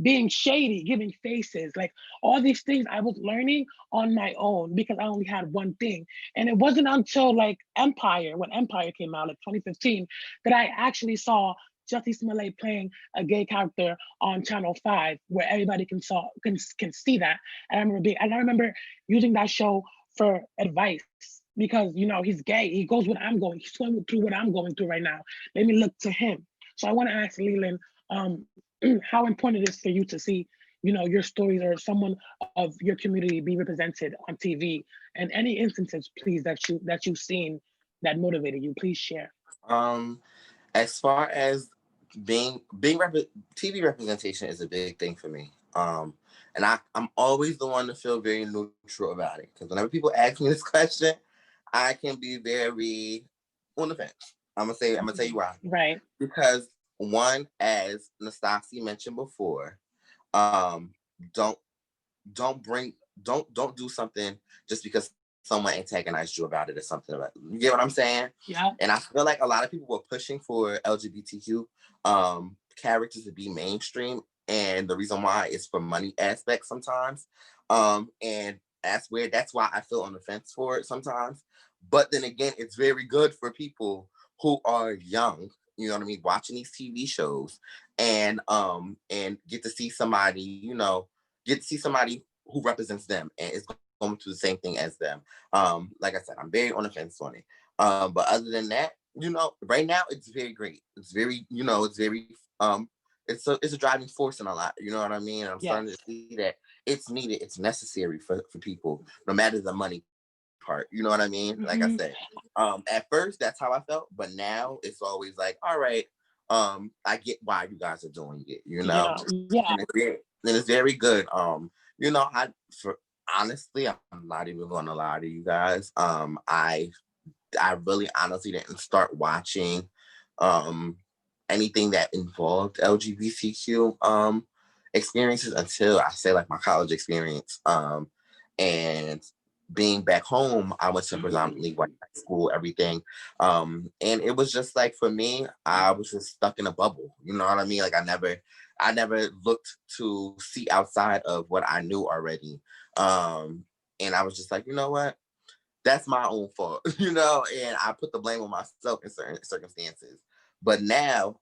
Speaker 2: being shady, giving faces, like all these things I was learning on my own because I only had one thing. And it wasn't until like when Empire came out, like 2015, that I actually saw Jussie Smollett playing a gay character on Channel 5, where everybody can see that. And I remember using that show for advice, because he's gay. He's going through what I'm going through right now. Let me look to him. So I want to ask Leland, how important it is for you to see, your stories or someone of your community be represented on TV, and any instances, please, that you've seen that motivated you. Please share.
Speaker 5: As far as TV representation is a big thing for me. And I'm always the one to feel very neutral about it, because whenever people ask me this question, I can be very on the fence. I'm gonna tell you why.
Speaker 2: Right.
Speaker 5: Because one, as Nastasi mentioned before, don't do something just because someone antagonized you about it or something about it. You get what I'm saying?
Speaker 2: Yeah.
Speaker 5: And I feel like a lot of people were pushing for LGBTQ characters to be mainstream, and the reason why is for money aspects sometimes. And that's why I feel on the fence for it sometimes. But then again, it's very good for people who are young, you know what I mean, watching these TV shows and get to see somebody, who represents them and is going through the same thing as them. Like I said, I'm very on the fence on it. But other than that, right now it's very great. It's very, it's a driving force in a lot. You know what I mean? I'm starting to see that it's needed. It's necessary for people, no matter the money part. You know what I mean? Mm-hmm. Like I said, at first that's how I felt, but now it's always like, all right, I get why you guys are doing it.
Speaker 2: Yeah.
Speaker 5: And it's very good. Honestly, I'm not even gonna lie to you guys. I really honestly didn't start watching anything that involved LGBTQ experiences until I say like my college experience. And being back home, I went to predominantly white high school, everything. And it was just like, for me, I was just stuck in a bubble. You know what I mean? Like I I never looked to see outside of what I knew already. And I was just like, you know what? That's my own fault, you know, and I put the blame on myself in certain circumstances. But now,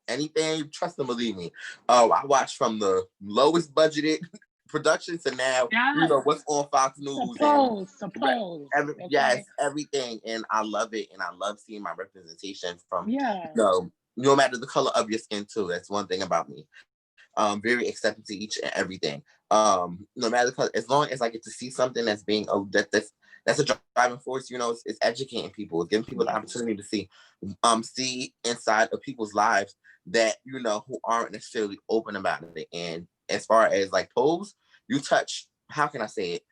Speaker 5: anything, trust and believe me. I watched from the lowest budgeted production to now, you know, what's on Fox News
Speaker 2: Suppose. Okay.
Speaker 5: Yes, everything. And I love it. And I love seeing my representation from,
Speaker 2: yeah.
Speaker 5: you know, no matter the color of your skin too. That's one thing about me. Very accepting to each and everything. No matter the color, as long as I get to see something that's being that's a driving force, you know, it's educating people, it's giving people the opportunity to see inside of people's lives that, you know, who aren't necessarily open about it. And as far as like Pose, you touch, how can I say it?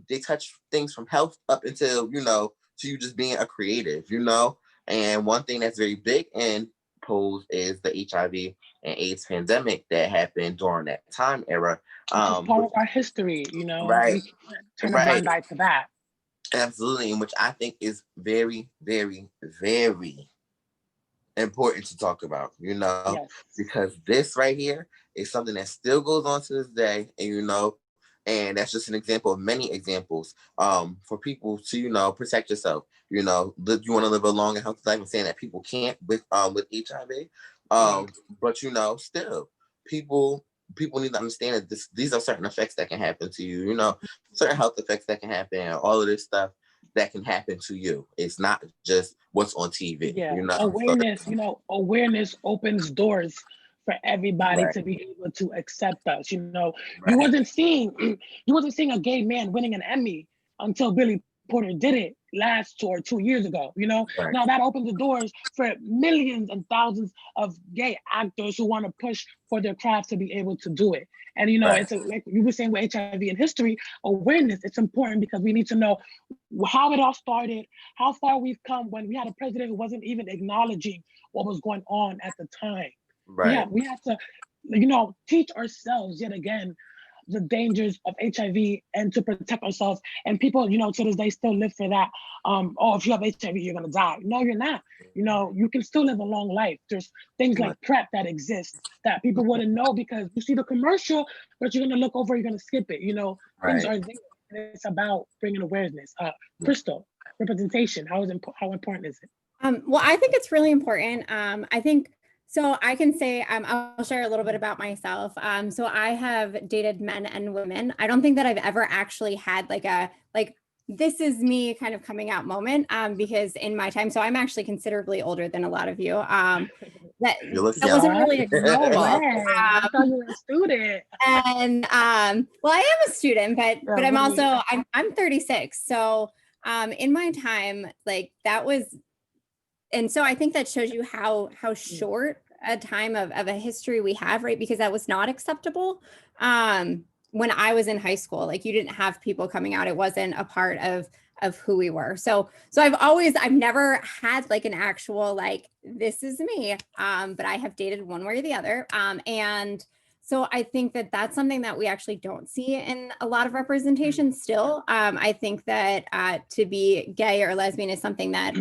Speaker 5: They touch things from health up until, you know, to you just being a creative, you know. And one thing that's very big in Pose is the HIV and AIDS pandemic that happened during that time era.
Speaker 2: Which is part of our history, you know.
Speaker 5: Right.
Speaker 2: We can't turn a blind eye to that.
Speaker 5: Absolutely, which I think is very, very, very important to talk about, you know, because this right here is something that still goes on to this day, and you know, and that's just an example of many examples for people to, you know, protect yourself. You know, you want to live a long and healthy life, and saying that people can't with HIV, but you know, still people need to understand that these are certain effects that can happen to you. You know, certain health effects that can happen, and all of this stuff that can happen to you. It's not just what's on TV.
Speaker 2: Yeah,
Speaker 5: you know,
Speaker 2: awareness. You know, awareness opens doors for everybody to be able to accept us. You know, you wasn't seeing a gay man winning an Emmy until Billy Porter did it last 2 years ago. You know, now that opens the doors for millions and thousands of gay actors who want to push for their craft to be able to do it. And you know, it's like you were saying with HIV and history, awareness. It's important because we need to know how it all started, how far we've come when we had a president who wasn't even acknowledging what was going on at the time. We have to, you know, teach ourselves yet again the dangers of HIV and to protect ourselves. And people, you know, to this day still live for that. Oh, if you have HIV, you're gonna die. No, you're not. You know, you can still live a long life. There's things like PrEP that exist that people wouldn't know because you see the commercial, but you're gonna look over, you're gonna skip it. You know, things are there. It's about bringing awareness. Crystal, representation. How important is it?
Speaker 6: Well, I think it's really important. I think so. I can say I'll share a little bit about myself. So I have dated men and women. I don't think that I've ever actually had like this is me kind of coming out moment because in my time, so I'm actually considerably older than a lot of you. That wasn't really
Speaker 2: no way. I thought you were a student.
Speaker 6: And well, I am a student, but I'm also I'm 36. So in my time, like that was, and so I think that shows you how short a time of a history we have, right? Because that was not acceptable. When I was in high school, like you didn't have people coming out. It wasn't a part of who we were. So I've never had like an actual, like, this is me. But I have dated one way or the other. And so I think that that's something that we actually don't see in a lot of representation still. I think that to be gay or lesbian is something that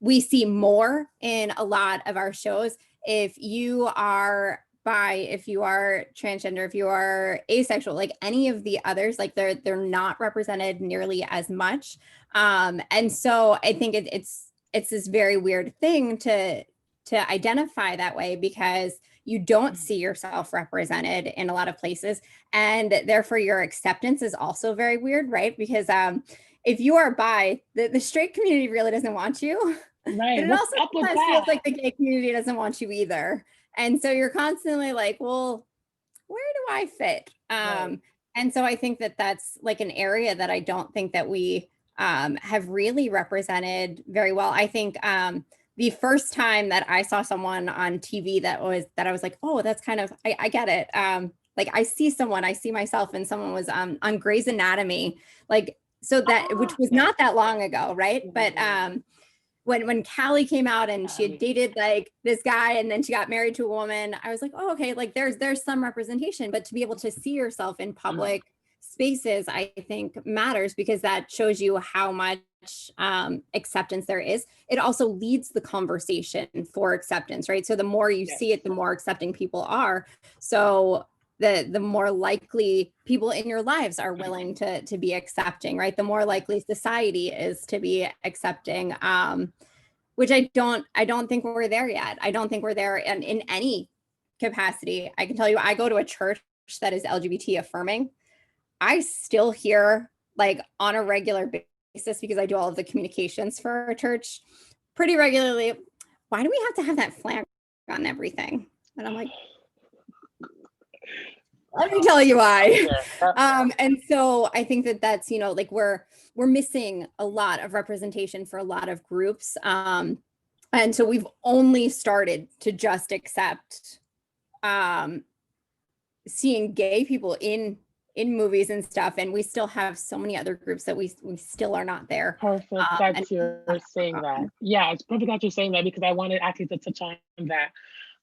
Speaker 6: we see more in a lot of our shows. If you are bi, if you are transgender, if you are asexual, like any of the others, like they're not represented nearly as much. And so I think it's this very weird thing to identify that way because you don't see yourself represented in a lot of places. And therefore your acceptance is also very weird, right? Because if you are bi, the straight community really doesn't want you.
Speaker 2: Right.
Speaker 6: But it also sometimes feels like the gay community doesn't want you either. And so you're constantly like, well, where do I fit? And so I think that that's like an area that I don't think that we have really represented very well. I think the first time that I saw someone on TV that I was like, oh, that's kind of, I get it. Like I see myself, and someone was on Grey's Anatomy, like, so that, which was not that long ago. Right. But when Callie came out and she had dated like this guy and then she got married to a woman, I was like, oh, okay, like there's some representation, but to be able to see yourself in public spaces, I think matters, because that shows you how much acceptance there is. It also leads the conversation for acceptance, right? So the more you see it, the more accepting people are. So the more likely people in your lives are willing to be accepting, right? The more likely society is to be accepting, which I don't think we're there yet. I don't think we're there in any capacity. I can tell you, I go to a church that is LGBT affirming. I still hear, like, on a regular basis, because I do all of the communications for a church pretty regularly, why do we have to have that flag on everything? And I'm like, let me tell you why. And so I think that's, like, we're missing a lot of representation for a lot of groups. And so we've only started to just accept seeing gay people in movies and stuff, and we still have so many other groups that we still are not there.
Speaker 2: Perfect that you're saying that. Yeah, it's perfect that you're saying that, because I wanted actually to touch on that.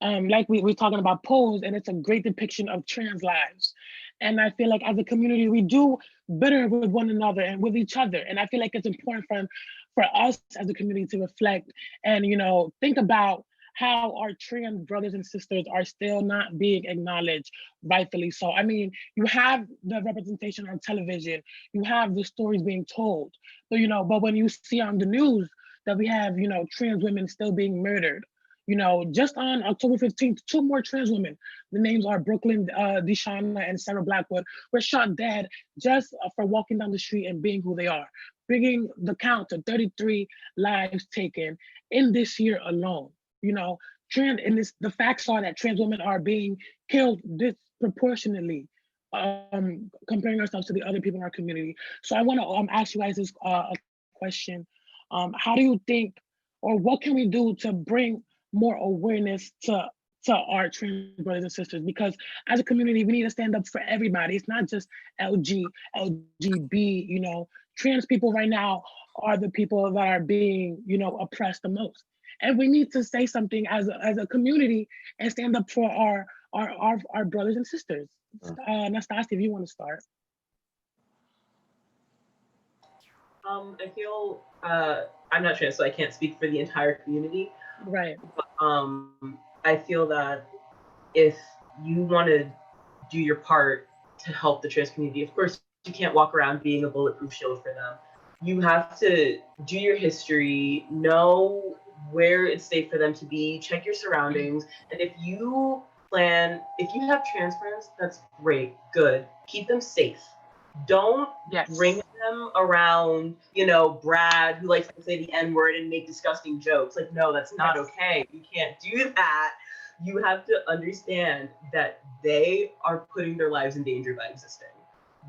Speaker 2: Like we're talking about Pose, and it's a great depiction of trans lives. And I feel like as a community, we do better with one another and with each other. And I feel like it's important for us as a community to reflect and, think about how our trans brothers and sisters are still not being acknowledged rightfully so. I mean, you have the representation on television, you have the stories being told, but when you see on the news that we have, trans women still being murdered, just on October 15th, 2 more trans women, the names are Brooklyn Deshauna and Sarah Blackwood, were shot dead just for walking down the street and being who they are, bringing the count to 33 lives taken in this year alone. The facts are that trans women are being killed disproportionately, comparing ourselves to the other people in our community. So I want to ask you guys this a question. How do you think, or what can we do to bring more awareness to our trans brothers and sisters? Because as a community, we need to stand up for everybody. It's not just LGB, trans people right now are the people that are being, oppressed the most. And we need to say something as a community and stand up for our brothers and sisters. Nastasia, if you want to start.
Speaker 3: I feel I'm not trans, so I can't speak for the entire community.
Speaker 2: Right.
Speaker 3: But, I feel that if you want to do your part to help the trans community, of course, you can't walk around being a bulletproof shield for them. You have to do your history, know where it's safe for them to be, check your surroundings. And if you have trans friends, that's great, good. Keep them safe. Don't bring them around, Brad, who likes to say the N-word and make disgusting jokes. Like, no, that's not okay. You can't do that. You have to understand that they are putting their lives in danger by existing.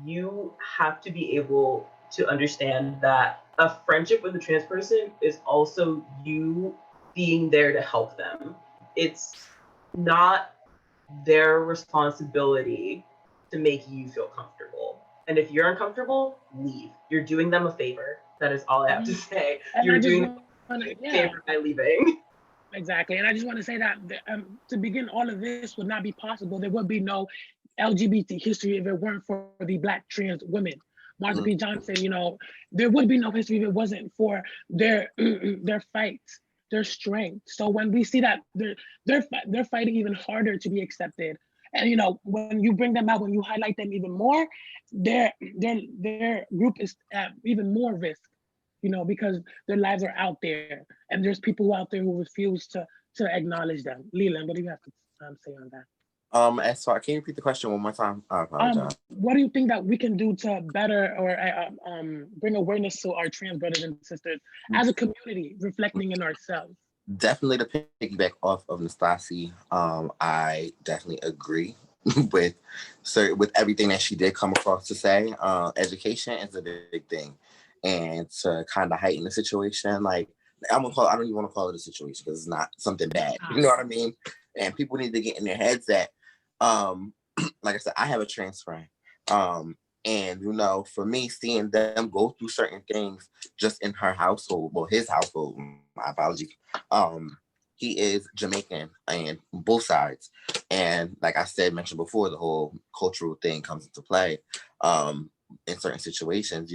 Speaker 3: You have to be able to understand that a friendship with a trans person is also you being there to help them. It's not their responsibility to make you feel comfortable. And if you're uncomfortable, leave. You're doing them a favor. That is all I have to say. You're doing them a favor by leaving.
Speaker 2: Exactly. And I just want to say that to begin, all of this would not be possible. There would be no LGBT history if it weren't for the Black trans women. Marsha P. Johnson, there would be no history if it wasn't for their fight, their strength. So when we see that they're fighting even harder to be accepted, and when you bring them out, when you highlight them even more, their group is at even more risk, because their lives are out there, and there's people out there who refuse to acknowledge them. Leland, what do you have to say on that?
Speaker 5: As far, can you repeat the question one more time? I apologize.
Speaker 2: What do you think that we can do to better or bring awareness to our trans brothers and sisters as a community, reflecting in ourselves?
Speaker 5: Definitely to piggyback off of Nastasia, I definitely agree with everything that she did come across to say. Education is a big thing, and to kind of heighten the situation, like I don't even want to call it a situation because it's not something bad. You know what I mean? And people need to get in their heads that, like I said, I have a trans friend. And, for me, seeing them go through certain things just in her household, well, his household, my apologies. He is Jamaican and both sides. And like I mentioned before, the whole cultural thing comes into play. in certain situations.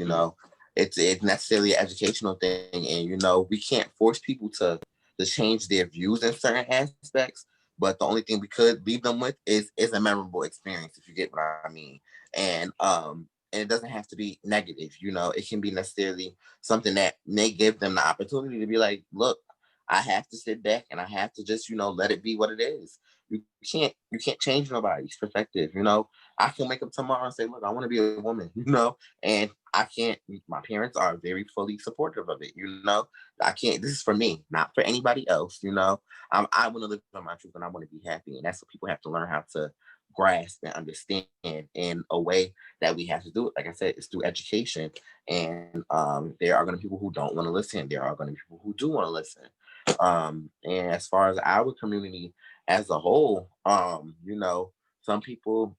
Speaker 5: It's necessarily an educational thing, and we can't force people to change their views in certain aspects. But the only thing we could leave them with is a memorable experience, if you get what I mean. And it doesn't have to be negative. It can be necessarily something that may give them the opportunity to be like, look, I have to sit back and I have to just, let it be what it is. You can't change nobody's perspective. I can wake up tomorrow and say, look, I want to be a woman, and I can't. My parents are very fully supportive of it. I can't. This is for me, not for anybody else. I want to live by my truth and I want to be happy, and that's what people have to learn how to grasp and understand in a way that we have to do it. Like I said, it's through education, and there are going to be people who don't want to listen. There are going to be people who do want to listen. And as far as our community as a whole, some people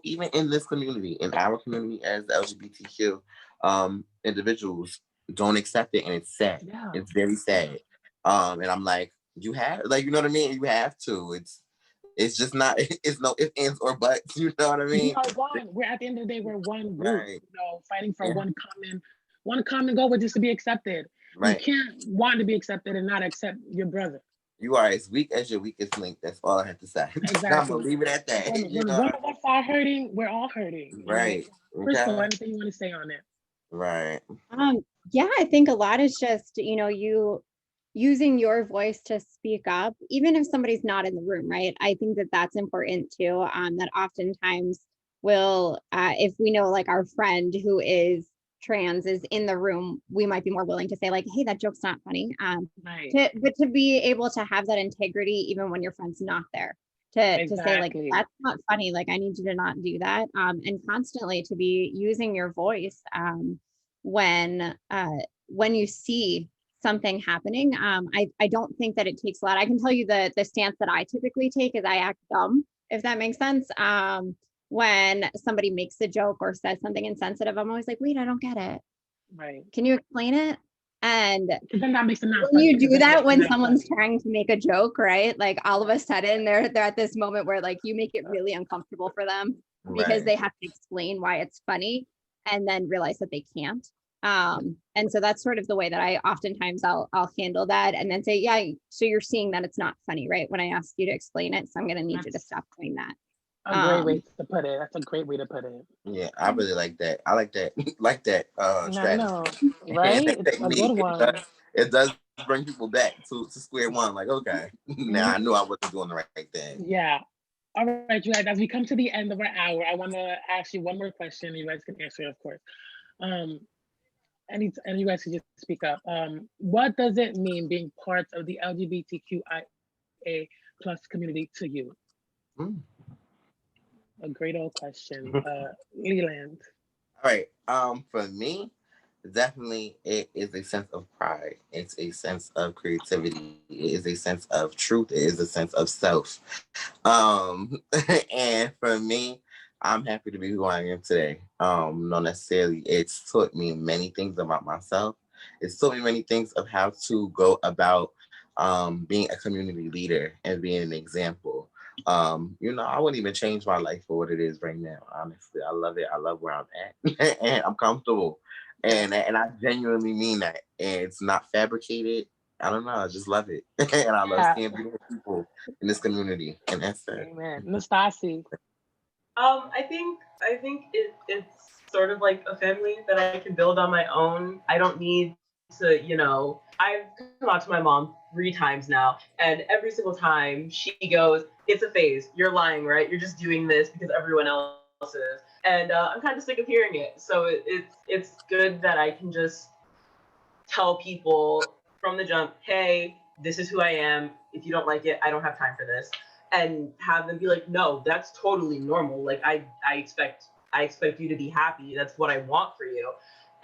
Speaker 5: even in this community, in our community as LGBTQ individuals, don't accept it, and it's sad.
Speaker 2: Yeah.
Speaker 5: It's very sad. And I'm like, you have, like, you know what I mean? You have to. It's just not. It's no ifs, ands, or buts. You know what I mean?
Speaker 2: We are one. We're at the end of the day, we're one group.
Speaker 5: Right.
Speaker 2: Fighting for
Speaker 5: Yeah.
Speaker 2: one common goal, which is to be accepted.
Speaker 5: Right.
Speaker 2: You can't want to be accepted and not accept your brother.
Speaker 5: You are as weak as your weakest link. That's all I have to say.
Speaker 2: Exactly.
Speaker 5: I'm gonna leave it at that.
Speaker 2: When one of us are hurting, we're all hurting.
Speaker 5: Right.
Speaker 2: Crystal, anything you want to say on it?
Speaker 5: Right.
Speaker 6: Yeah, I think a lot is just, you using your voice to speak up, even if somebody's not in the room, right? I think that that's important too. That oftentimes if we know like our friend who is trans is in the room, we might be more willing to say like, hey, that joke's not funny.
Speaker 2: Right.
Speaker 6: But to be able to have that integrity, even when your friend's not there, to say like, that's not funny. Like, I need you to not do that. And constantly to be using your voice when you see something happening. I don't think that it takes a lot. I can tell you the stance that I typically take is I act dumb, if that makes sense. When somebody makes a joke or says something insensitive, I'm always like, wait, I don't get it.
Speaker 2: Right.
Speaker 6: Can you explain it? And
Speaker 2: then that makes it not
Speaker 6: when
Speaker 2: funny,
Speaker 6: you do that, when someone's
Speaker 2: funny.
Speaker 6: trying to make a joke, right? Like all of a sudden they're at this moment where like you make it really uncomfortable for them because they have to explain why it's funny and then realize that they can't. And so that's sort of the way that I oftentimes I'll handle that and then say, yeah, so you're seeing that it's not funny, right? When I ask you to explain it, so I'm going to need you to stop doing that.
Speaker 2: A great way to put it. That's a great way to put it.
Speaker 5: Yeah, I really like that. I like that. Strategy.
Speaker 2: No, right? It's a good one.
Speaker 5: It does bring people back to square one. Like, okay, now I knew I wasn't doing the right thing.
Speaker 2: Yeah. All right, you guys. As we come to the end of our hour, I want to ask you one more question. You guys can answer it, of course. And you guys can just speak up. What does it mean being part of the LGBTQIA plus community to you? A great old question. Leland.
Speaker 5: All right. For me, definitely it is a sense of pride. It's a sense of creativity. It is a sense of truth. It is a sense of self. And for me, I'm happy to be who I am today. Not necessarily, it's taught me many things about myself. It's taught me many things of how to go about being a community leader and being an example. I wouldn't even change my life for what it is right now. Honestly, I love it. I love where I'm at, and I'm comfortable, and I genuinely mean that. And it's not fabricated. I don't know. I just love it, and I love seeing beautiful people in this community, and that's it.
Speaker 2: Amen. Nastasi.
Speaker 3: I think it's sort of like a family that I can build on my own. I don't need to, I've come out to my mom 3 times now, and every single time she goes, "It's a phase. You're lying, right? You're just doing this because everyone else is." And I'm kind of sick of hearing it. So it's good that I can just tell people from the jump, "Hey, this is who I am. If you don't like it, I don't have time for this." And have them be like, "No, that's totally normal. Like I expect you to be happy. That's what I want for you."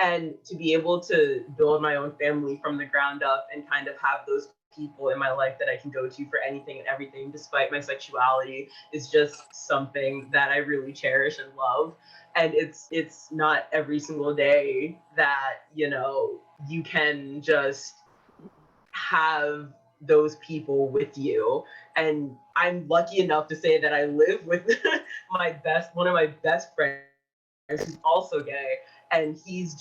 Speaker 3: And to be able to build my own family from the ground up and kind of have those people in my life that I can go to for anything and everything, despite my sexuality, is just something that I really cherish and love. And it's not every single day that, you can just have those people with you. And I'm lucky enough to say that I live with one of my best friends who's also gay, and he's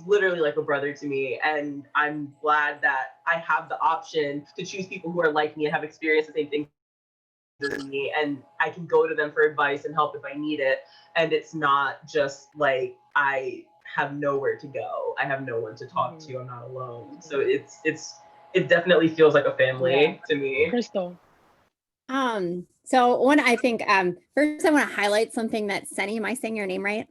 Speaker 3: literally like a brother to me, and I'm glad that I have the option to choose people who are like me and have experienced the same things as me, and I can go to them for advice and help if I need it, and it's not just like I have nowhere to go, I have no one to talk to, I'm not alone. So it definitely feels like a family to me.
Speaker 2: Crystal.
Speaker 6: So one, I think, first I want to highlight something that Senny, am I saying your name right?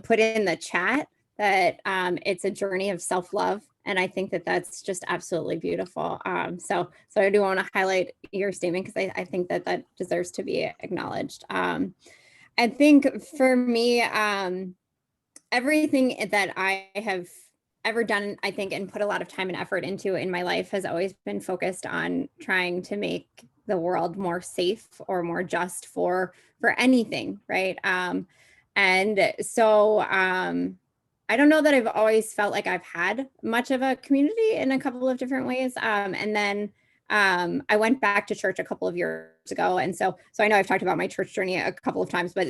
Speaker 6: Put in the chat that it's a journey of self-love. And I think that that's just absolutely beautiful. So I do want to highlight your statement because I think that that deserves to be acknowledged. I think for me, everything that I have ever done, I think, and put a lot of time and effort into in my life has always been focused on trying to make the world more safe or more just for anything, right? And so I don't know that I've always felt like I've had much of a community in a couple of different ways. And then I went back to church a couple of years ago. And so I know I've talked about my church journey a couple of times, but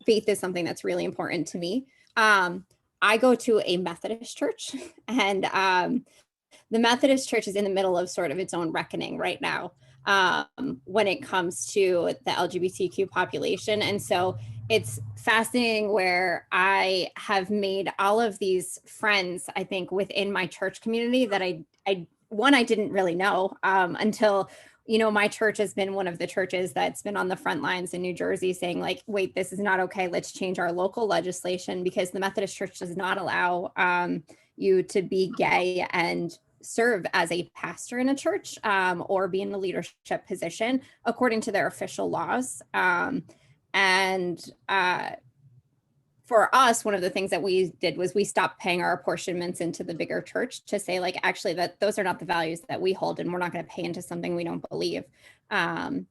Speaker 6: faith is something that's really important to me. I go to a Methodist church, and the Methodist church is in the middle of sort of its own reckoning right now when it comes to the LGBTQ population. And so it's fascinating where I have made all of these friends, I think, within my church community that I didn't really know until, you know, my church has been one of the churches that's been on the front lines in New Jersey saying like, wait, this is not okay. Let's change our local legislation because the Methodist church does not allow you to be gay and serve as a pastor in a church or be in a leadership position according to their official laws. For us, one of the things that we did was we stopped paying our apportionments into the bigger church to say like, actually, that those are not the values that we hold, and we're not going to pay into something we don't believe. And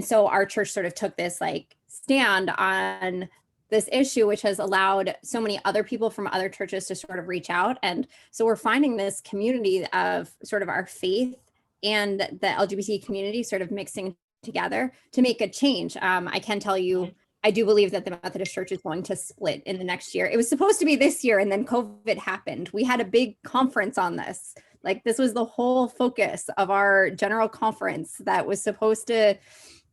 Speaker 6: so our church sort of took this like stand on this issue, which has allowed so many other people from other churches to sort of reach out. And so we're finding this community of sort of our faith and the LGBT community sort of mixing together to make a change. I can tell you, I do believe that the Methodist Church is going to split in the next year. It was supposed to be this year, and then COVID happened. We had a big conference on this. Like, this was the whole focus of our general conference that was supposed to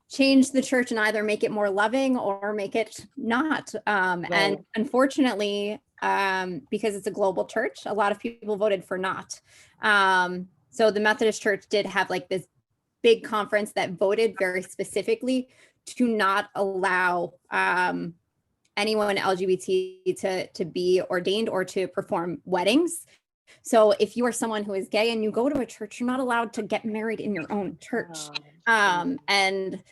Speaker 6: change the church and either make it more loving or make it not. And unfortunately, because it's a global church, a lot of people voted for not. So the Methodist Church did have like this big conference that voted very specifically to not allow anyone LGBT to be ordained or to perform weddings. So if you are someone who is gay and you go to a church, you're not allowed to get married in your own church. And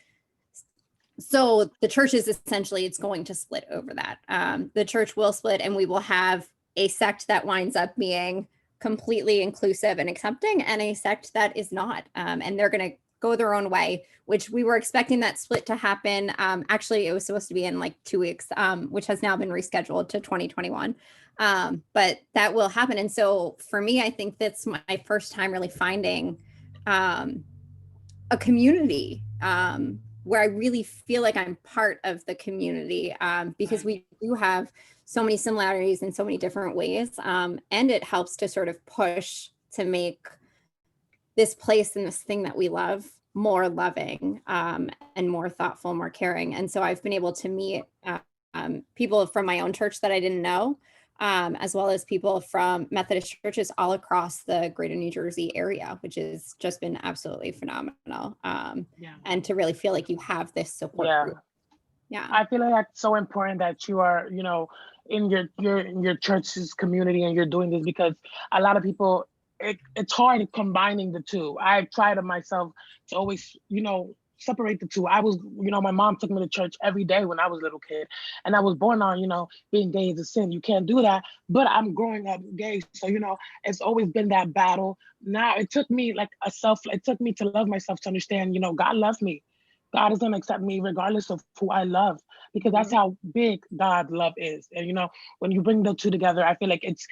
Speaker 6: so the church is essentially, it's going to split over that. The church will split, and we will have a sect that winds up being completely inclusive and accepting, and a sect that is not. And they're going to go their own way, which we were expecting that split to happen. Actually, it was supposed to be in like 2 weeks, which has now been rescheduled to 2021. But that will happen. And so for me, I think that's my first time really finding a community where I really feel like I'm part of the community because we do have so many similarities in so many different ways. And it helps to sort of push to make this place and this thing that we love more loving and more thoughtful, more caring. And so I've been able to meet people from my own church that I didn't know, as well as people from Methodist churches all across the greater New Jersey area, which has just been absolutely phenomenal. And to really feel like you have this support group. Yeah,
Speaker 2: I feel like that's so important that you are, you know, in your church's community and you're doing this, because a lot of people, it's hard combining the two. I've tried it myself to always, you know, separate the two. I was, you know, my mom took me to church every day when I was a little kid, and I was born on, you know, being gay is a sin. You can't do that. But I'm growing up gay, so you know, it's always been that battle. Now it took me like it took me to love myself to understand, you know, God loves me. God is gonna accept me regardless of who I love, because that's how big God love is. And you know, when you bring the two together, I feel like it's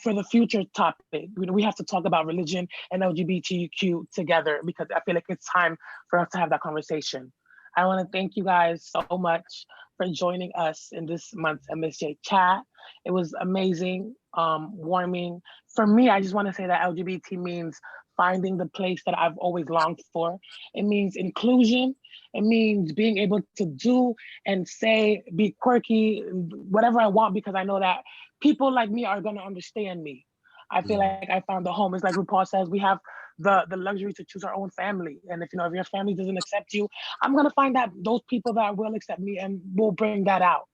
Speaker 2: for the future topic, you know, we have to talk about religion and LGBTQ together, because I feel like it's time for us to have that conversation. I want to thank you guys so much for joining us in this month's MSJ chat. It was amazing, warming. For me, I just want to say that LGBT means finding the place that I've always longed for. It means inclusion. It means being able to do and say, be quirky, whatever I want, because I know that people like me are going to understand me. I feel like I found a home. It's like RuPaul says, we have the luxury to choose our own family. And if if your family doesn't accept you, I'm gonna find that those people that will accept me and will bring that out.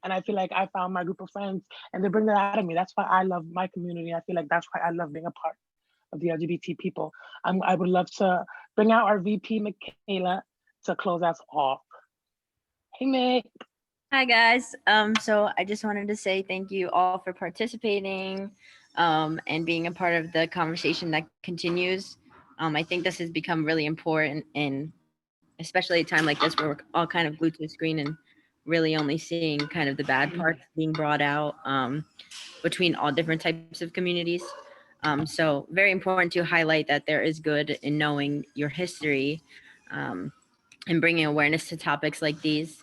Speaker 2: And I feel like I found my group of friends and they bring that out of me. That's why I love my community. I feel like that's why I love being a part of the LGBT people. I would love to bring out our VP, Michaela, to close us off. Hey, Mick.
Speaker 7: Hi guys. So I just wanted to say thank you all for participating and being a part of the conversation that continues. I think this has become really important, and especially at a time like this where we're all kind of glued to a screen and really only seeing kind of the bad parts being brought out between all different types of communities. So very important to highlight that there is good in knowing your history and bringing awareness to topics like these.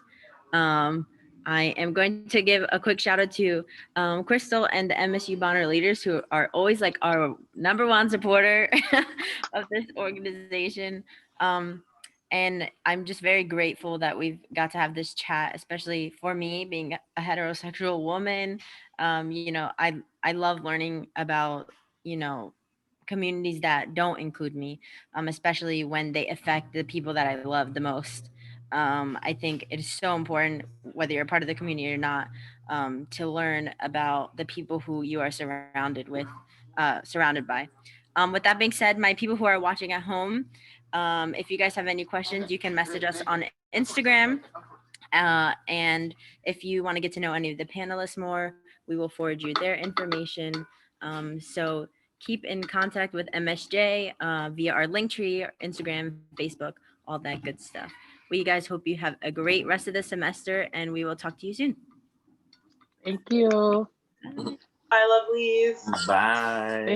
Speaker 7: I am going to give a quick shout out to Crystal and the MSU Bonner leaders, who are always like our #1 supporter of this organization. And I'm just very grateful that we've got to have this chat, especially for me being a heterosexual woman. I love learning about, communities that don't include me, especially when they affect the people that I love the most. I think it is so important, whether you're a part of the community or not, to learn about the people who you are surrounded by. With that being said, my people who are watching at home, if you guys have any questions, you can message us on Instagram. And if you want to get to know any of the panelists more, we will forward you their information. So keep in contact with MSJ via our Linktree, Instagram, Facebook, all that good stuff. We guys hope you have a great rest of the semester, and we will talk to you soon.
Speaker 2: Thank you.
Speaker 3: Bye, lovelies.
Speaker 5: Bye.